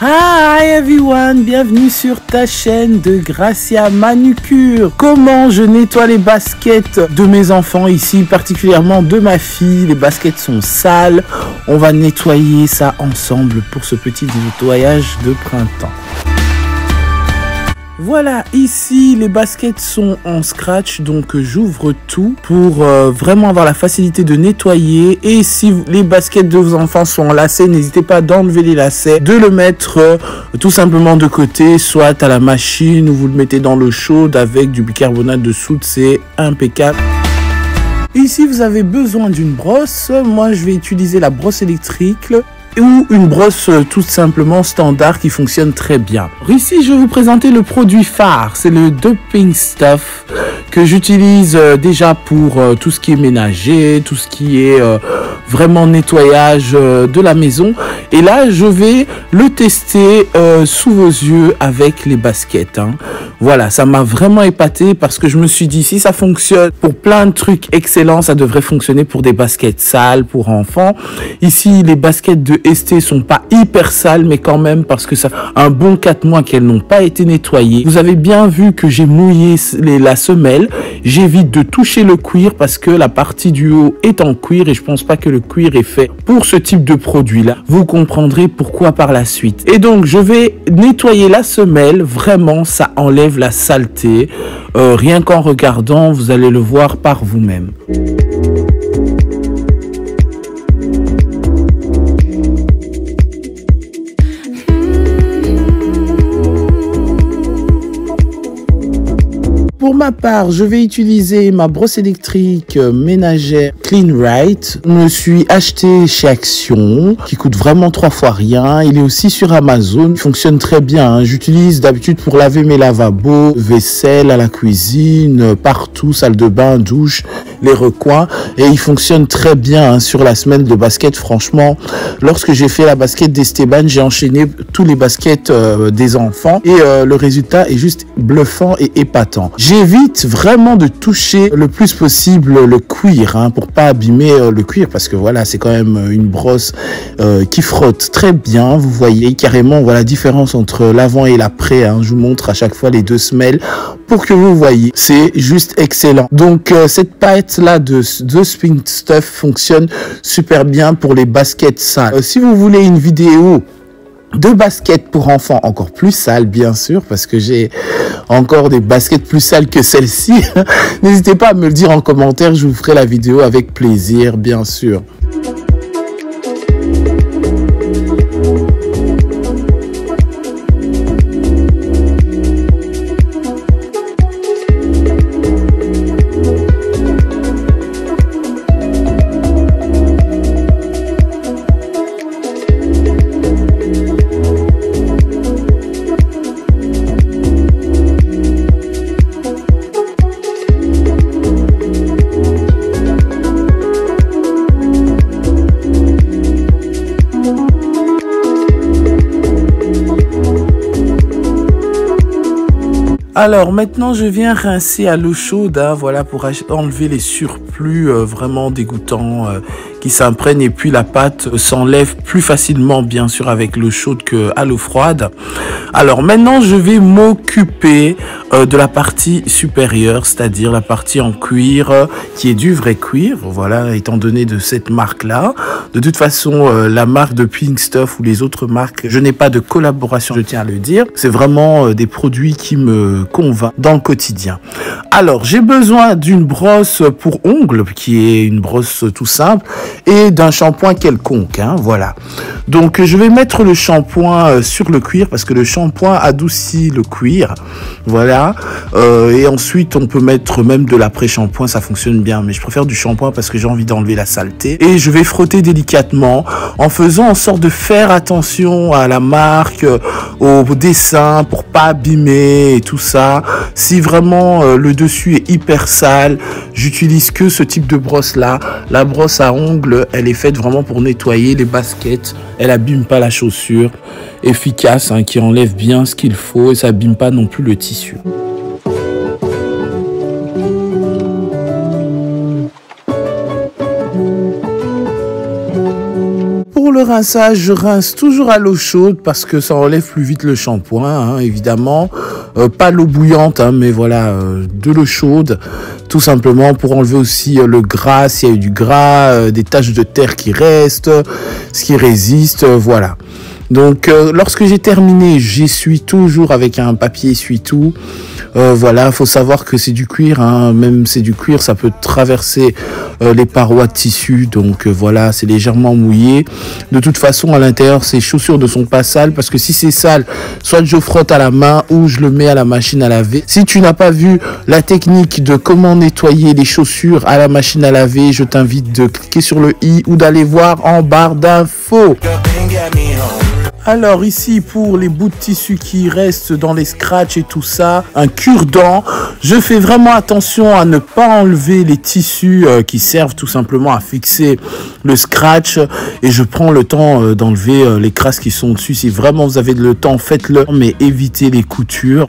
Hi everyone, bienvenue sur ta chaîne de Gracia Manucure. Comment je nettoie les baskets de mes enfants ici, particulièrement de ma fille. Les baskets sont sales. On va nettoyer ça ensemble pour ce petit nettoyage de printemps. Voilà, ici les baskets sont en scratch, donc j'ouvre tout pour vraiment avoir la facilité de nettoyer. Et si les baskets de vos enfants sont en lacets, n'hésitez pas d'enlever les lacets, de le mettre tout simplement de côté, soit à la machine ou vous le mettez dans l'eau chaude avec du bicarbonate de soude, c'est impeccable. Ici vous avez besoin d'une brosse, moi je vais utiliser la brosse électrique ou une brosse tout simplement standard qui fonctionne très bien. Ici, je vais vous présenter le produit phare, c'est le Dumping Stuff que j'utilise déjà pour tout ce qui est ménager, tout ce qui est vraiment nettoyage de la maison. Et là, je vais le tester sous vos yeux avec les baskets. Voilà, ça m'a vraiment épaté parce que je me suis dit, si ça fonctionne pour plein de trucs excellents, ça devrait fonctionner pour des baskets sales, pour enfants. Ici, les baskets de ST sont pas hyper sales, mais quand même, parce que ça fait un bon 4 mois qu'elles n'ont pas été nettoyées. Vous avez bien vu que j'ai mouillé la semelle. J'évite de toucher le cuir parce que la partie du haut est en cuir et je pense pas que le cuir est fait pour ce type de produit-là. Vous comprendrez pourquoi par la suite. Et donc, je vais nettoyer la semelle. Vraiment, ça enlève la saleté. Rien qu'en regardant, vous allez le voir par vous-même. Pour ma part, je vais utiliser ma brosse électrique ménagère Clean Right. Je me suis acheté chez Action, qui coûte vraiment 3 fois rien. Il est aussi sur Amazon. Il fonctionne très bien. J'utilise d'habitude pour laver mes lavabos, vaisselle, à la cuisine, partout, salle de bain, douche, les recoins. Et il fonctionne très bien sur la semaine de basket. Franchement, lorsque j'ai fait la basket d'Esteban, j'ai enchaîné tous les baskets des enfants. Et le résultat est juste bluffant et épatant. J'évite vraiment de toucher le plus possible le cuir pour pas abîmer le cuir parce que voilà, c'est quand même une brosse qui frotte très bien. Vous voyez carrément voilà, la différence entre l'avant et l'après. Je vous montre à chaque fois les deux semelles pour que vous voyez. C'est juste excellent. Donc cette palette là de Dumping Stuff fonctionne super bien pour les baskets sales. Si vous voulez une vidéo de baskets pour enfants encore plus sales, bien sûr, parce que j'ai encore des baskets plus sales que celle-ci. N'hésitez pas à me le dire en commentaire, je vous ferai la vidéo avec plaisir, bien sûr. Alors maintenant je viens rincer à l'eau chaude, voilà, pour enlever les surplus vraiment dégoûtants qui s'imprègnent, et puis la pâte s'enlève plus facilement bien sûr avec l'eau chaude qu'à l'eau froide. Alors maintenant je vais m'occuper de la partie supérieure, c'est-à-dire la partie en cuir qui est du vrai cuir, voilà, étant donné de cette marque là. De toute façon la marque de Pink Stuff ou les autres marques, je n'ai pas de collaboration, je tiens à le dire, c'est vraiment des produits qui me convainc dans le quotidien. Alors j'ai besoin d'une brosse pour ongles qui est une brosse tout simple et d'un shampoing quelconque, voilà. Donc je vais mettre le shampoing sur le cuir parce que le shampoing adoucit le cuir, voilà. Et ensuite on peut mettre même de l'après-shampoing, ça fonctionne bien, mais je préfère du shampoing parce que j'ai envie d'enlever la saleté. Et je vais frotter délicatement en faisant en sorte de faire attention à la marque, au dessin pour pas abîmer et tout ça. Si vraiment le dessus est hyper sale, j'utilise que ce type de brosse là. La brosse à ongles, elle est faite vraiment pour nettoyer les baskets, elle abîme pas la chaussure, efficace, qui enlève bien ce qu'il faut et ça abîme pas non plus le tissu. le rinçage, je rince toujours à l'eau chaude parce que ça enlève plus vite le shampoing, hein, évidemment. Pas l'eau bouillante, hein, mais voilà, de l'eau chaude, tout simplement pour enlever aussi le gras, s'il y a eu du gras, des taches de terre qui restent, ce qui résiste, voilà. Donc lorsque j'ai terminé, j'essuie toujours avec un papier essuie-tout. Voilà, faut savoir que c'est du cuir, hein, même c'est du cuir, ça peut traverser les parois de tissu. Donc voilà, c'est légèrement mouillé. De toute façon, à l'intérieur, ces chaussures ne sont pas sales parce que si c'est sale, soit je frotte à la main ou je le mets à la machine à laver. Si tu n'as pas vu la technique de comment nettoyer les chaussures à la machine à laver, je t'invite de cliquer sur le i ou d'aller voir en barre d'infos. Alors ici, pour les bouts de tissu qui restent dans les scratchs et tout ça, un cure-dent. Je fais vraiment attention à ne pas enlever les tissus qui servent tout simplement à fixer le scratch. Et je prends le temps d'enlever les crasses qui sont dessus. Si vraiment vous avez le temps, faites-le, mais évitez les coutures.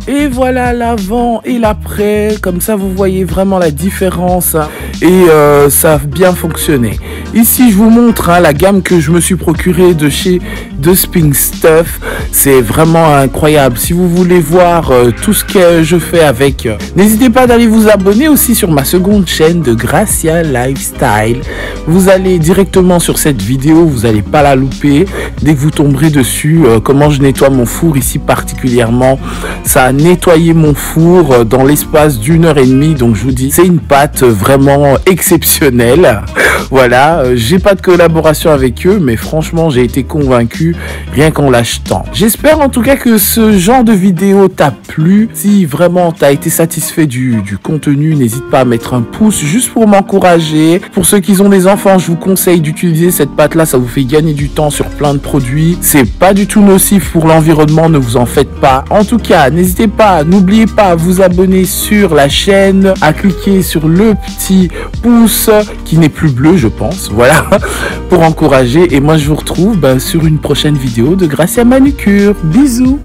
Et voilà l'avant et l'après, comme ça vous voyez vraiment la différence, hein, et ça a bien fonctionné. Ici je vous montre, hein, la gamme que je me suis procurée de chez The Spink Stuff, c'est vraiment incroyable. Si vous voulez voir tout ce que je fais avec, n'hésitez pas d'aller vous abonner aussi sur ma seconde chaîne de Gracia Lifestyle. Vous allez directement sur cette vidéo, vous n'allez pas la louper dès que vous tomberez dessus. Comment je nettoie mon four ici particulièrement, ça a nettoyé mon four dans l'espace d'1h30, donc je vous dis c'est une pâte vraiment exceptionnelle. Voilà, j'ai pas de collaboration avec eux, mais franchement j'ai été convaincu rien qu'en l'achetant. J'espère en tout cas que ce genre de vidéo t'a plu. Si vraiment t'as été satisfait du contenu, n'hésite pas à mettre un pouce juste pour m'encourager. Pour ceux qui ont des enfants, je vous conseille d'utiliser cette pâte là, ça vous fait gagner du temps sur plein de produits. C'est pas du tout nocif pour l'environnement, ne vous en faites pas. En tout cas, n'hésitez pas, n'oubliez pas à vous abonner sur la chaîne, à cliquer sur le petit pouce qui n'est plus bleu je pense, voilà, pour encourager. Et moi je vous retrouve sur une prochaine vidéo de Gracia Manucure. Bisous.